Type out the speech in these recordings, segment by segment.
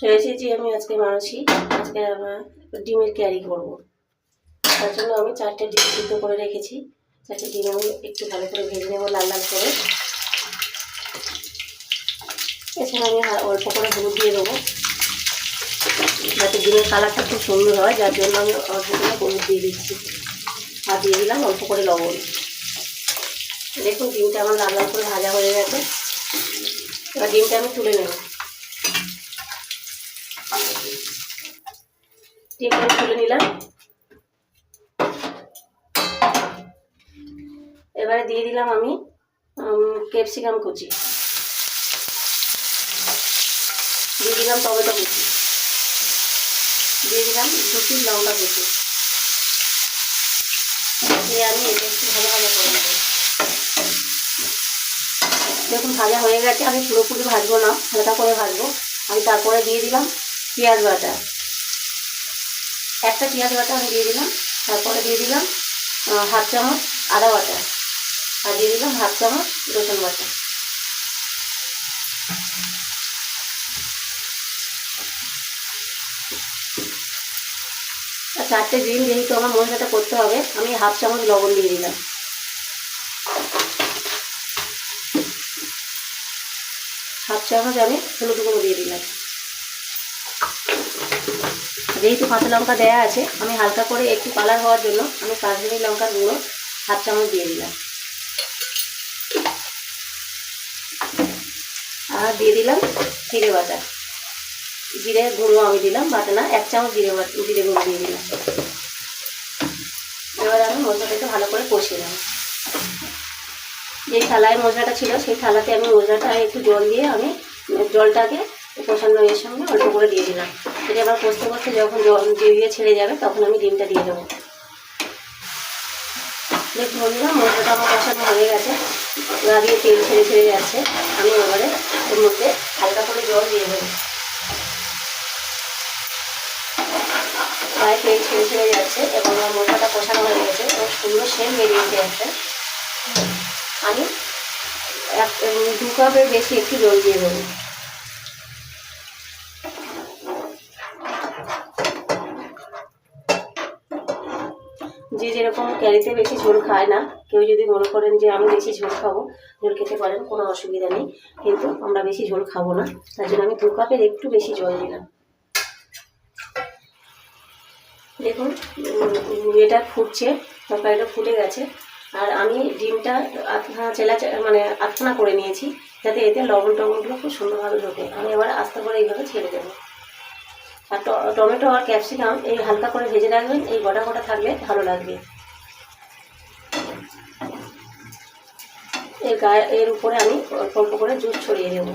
চলে এসেছি আমি আজকে মানসী। আজকে আমরা ডিমের ক্যারি করব। তার জন্য আমি 4টে ডিম সিদ্ধ করে রেখেছি। 4টে ডিম আমি একটু ভালো করে ভেজে নেব লাল লাল করে। এছাড়া আমি অল্প করে হলুদ দিয়ে দেবো, যাতে ডিমের কালারটা খুব সুন্দর হয়, যার জন্য আমি অল্প করে হলুদ দিয়ে দিচ্ছি। আর দিয়ে দিলাম অল্প করে লবণ। দেখুন ডিমটা আমার লাল লাল করে ভাজা হয়ে গেছে। এবার ডিমটা আমি তুলে নেব। ডিমটা তুলে নিলাম। এবারে দিয়ে দিলাম আমি ক্যাপসিকাম কুচি, দিয়ে দিলাম টমেটো কুচি, দিয়ে দিলাম 2 পিস লঙ্কা কুচি। দিয়ে আমি এটা একটু ভালো করে নেব। দেখুন ভাজা হয়ে গেছে। আমি পুরোপুরি ভাজবো না, হালকা করে ভাজবো। আমি তারপরে দিয়ে দিলাম পেঁয়াজ বাটা, একটা পেঁয়াজ বাটা আমি দিয়ে দিলাম। তারপরে দিয়ে দিলাম হাফ চামচ আদা বাটা, আর দিয়ে দিলাম হাফ চামচ রসুন বাটা। আর 4টে ডিম যেহেতু আমার মশলাটা করতে হবে, আমি হাফ চামচ লবণ দিয়ে দিলাম। হাফ চামচ আমি হলুদ গুঁড়ো দিয়ে দিলাম। যেহেতু কাঁচা লঙ্কা দেওয়া আছে, আমি হালকা করে একটু কালার হওয়ার জন্য আমি কাশ্মীরি লঙ্কার গুঁড়ো হাফ চামচ দিয়ে দিলাম। আর দিয়ে দিলাম জিরে বাটা, জিরে গুঁড়ো আমি দিলাম, বাটা না, 1 চামচ জিরে গুঁড়ো দিয়ে দিলাম। এবার আমি মশলাটাকে ভালো করে কষিয়ে নেব। যেই থালায় মশলাটা ছিল সেই থালাতে আমি মশলাটা একটু জল দিয়ে আমি জলটাকে কষানো এর সঙ্গে অল্প করে দিয়ে দিলাম। এটা আবার কষতে কষতে যখন জল দিয়ে ছেড়ে যাবে তখন আমি ডিমটা দিয়ে দেবো। দেখুন বন্ধুরা, মশলাটা আমার কষানো হয়ে গেছে, গা দিয়ে তেল ছেড়ে যাচ্ছে। আমি এবারে এর মধ্যে হালকা করে জল দিয়ে দেবো। গায়ে তেল ছেড়ে যাচ্ছে এবং আমার মশলাটা কষানো হয়ে গেছে এবং সুন্দর সেন্ট বেরিয়েছে একটা। আমি 2 কাপের বেশি একটু জল দিয়ে দেবো। যে যেরকম ক্যারিতে বেশি ঝোল খায় না, কেউ যদি মনে করেন যে আমি বেশি ঝোল খাবো, ঝোল খেতে পারেন, কোনো অসুবিধা নেই। কিন্তু আমরা বেশি ঝোল খাবো না, তার জন্য আমি 2 কাপের একটু বেশি জল দিলাম। দেখুন এটা ফুটছে, তরকারিটা ফুটে গেছে। আর আমি ডিমটা আধখানা করে নিয়েছি, যাতে এতে লবণ টবণগুলো খুব সুন্দরভাবে ঢোকে। আমি এবার আস্তে করে এইভাবে ছেড়ে দেবো। আর টমেটো আর ক্যাপসিকাম এই হালকা করে ভেজে রাখবেন, এই গোটা গোটা থাকলে ভালো লাগবে। এর উপরে আমি অল্প করে জুস ছড়িয়ে দেবো।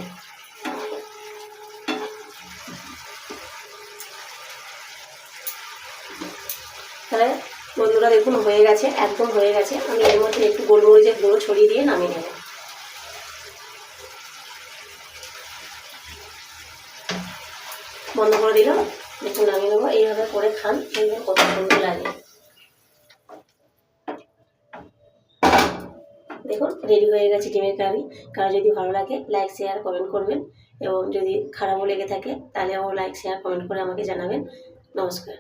তাহলে বন্ধুরা দেখুন হয়ে গেছে, একদম হয়ে গেছে। আমি এর মধ্যে একটু গোলমরিচের গুঁড়ো ছড়িয়ে দিয়ে নামিয়ে নেব। বন্ধ করে দিলাম। দেখুন নামিয়ে নেবো। এইভাবে করে খান, দেখবেন কত সুন্দর লাগে। দেখুন রেডি হয়ে গেছে ডিমের কারি। কারো যদি ভালো লাগে লাইক শেয়ার কমেন্ট করবেন, এবং যদি খারাপও লেগে থাকে তাহলেও লাইক শেয়ার কমেন্ট করে আমাকে জানাবেন। নমস্কার।